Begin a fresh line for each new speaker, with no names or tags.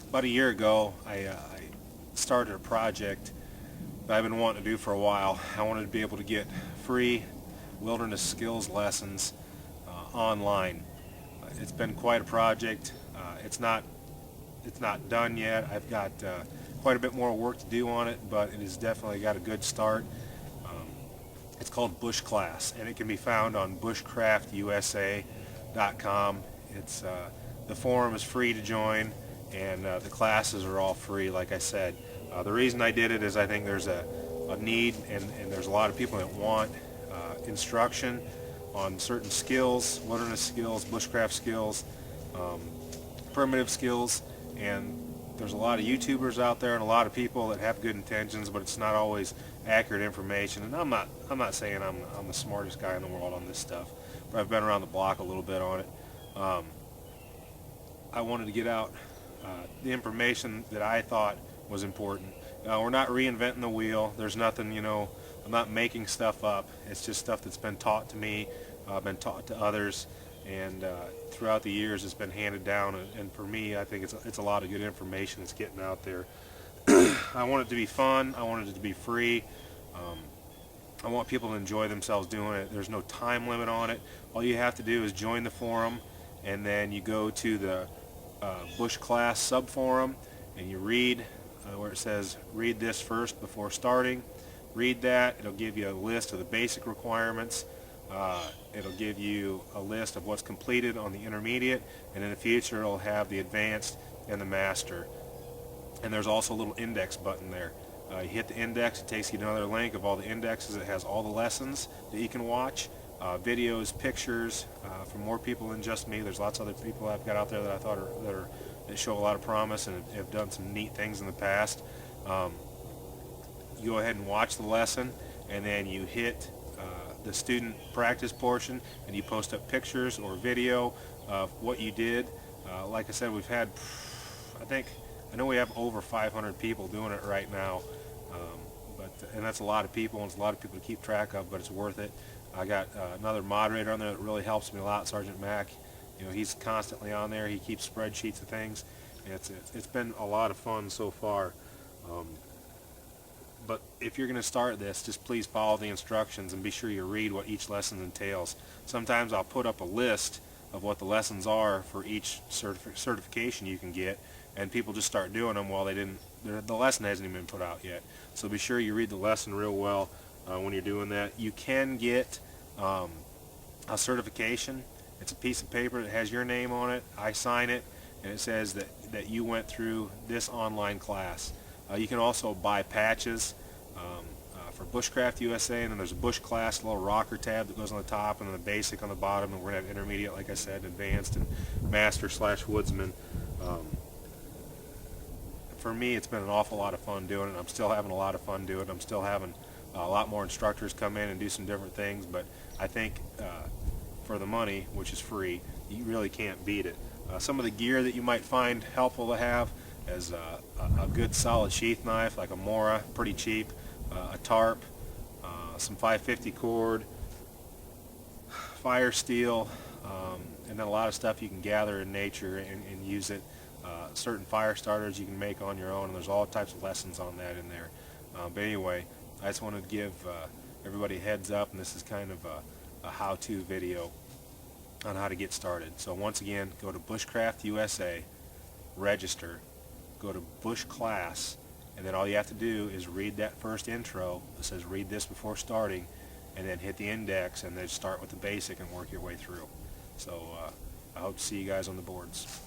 About a year ago, I started a project that I've been wanting to do for a while. I wanted to be able to get free wilderness skills lessons online. It's been quite a project. It's not done yet. I've got quite a bit more work to do on it, but it has definitely got a good start. Um, it's called Bush Class, and it can be found on bushcraftusa.com. The forum is free to join, and the classes are all free, like I said. The reason I did it is I think there's a need, and there's a lot of people that want instruction on certain skills, wilderness skills, bushcraft skills, um, primitive skills, and there's a lot of YouTubers out there and a lot of people that have good intentions, but it's not always accurate information. And I'm not saying I'm the smartest guy in the world on this stuff, but I've been around the block a little bit on it. I wanted to get out the information that I thought was important. We're not reinventing the wheel. There's nothing, I'm not making stuff up. It's just stuff that's been taught to me, been taught to others, and throughout the years it's been handed down. And for me, I think it's a lot of good information that's getting out there. I want it to be fun. I want it to be free. I want people to enjoy themselves doing it. There's no time limit on it. All you have to do is join the forum, and then you go to the Bush Class subforum, and you read where it says read this first before starting. Read that. It'll give you a list of the basic requirements. It'll give you a list of what's completed on the intermediate, and in the future it'll have the advanced and the master. And there's also a little index button there. You hit the index, it takes you to another link of all the indexes. It has all the lessons that you can watch, videos, pictures from more people than just me. There's lots of other people I've got out there that I thought that show a lot of promise and have done some neat things in the past. You go ahead and watch the lesson, and then you hit the student practice portion, and you post up pictures or video of what you did. Like I said, we've had, I know we have over 500 people doing it right now, and that's a lot of people, and it's a lot of people to keep track of, but it's worth it. I got another moderator on there that really helps me a lot, Sergeant Mack. He's constantly on there. He keeps spreadsheets of things. And it's been a lot of fun so far. But if you're going to start this, just please follow the instructions and be sure you read what each lesson entails. Sometimes I'll put up a list of what the lessons are for each certification you can get, and people just start doing them while the lesson hasn't even been put out yet. So be sure you read the lesson real well when you're doing that. You can get a certification. It's a piece of paper that has your name on it. I sign it, and it says that you went through this online class. You can also buy patches for Bushcraft USA, and then there's a Bush Class, a little rocker tab that goes on the top, and then the basic on the bottom, and we're going to have intermediate, like I said, advanced, and master/woodsman. For me, it's been an awful lot of fun doing it. I'm still having a lot of fun doing it. I'm still having a lot more instructors come in and do some different things, but I think for the money, which is free, you really can't beat it. Some of the gear that you might find helpful to have is a good solid sheath knife, like a Mora, pretty cheap, a tarp, some 550 cord, fire steel, and then a lot of stuff you can gather in nature and use it. Certain fire starters you can make on your own, and there's all types of lessons on that in there. But anyway, I just wanted to give everybody a heads up, and this is kind of a how-to video on how to get started. So once again, go to Bushcraft USA, register, go to Bush Class, and then all you have to do is read that first intro that says read this before starting, and then hit the index, and then start with the basic and work your way through. So I hope to see you guys on the boards.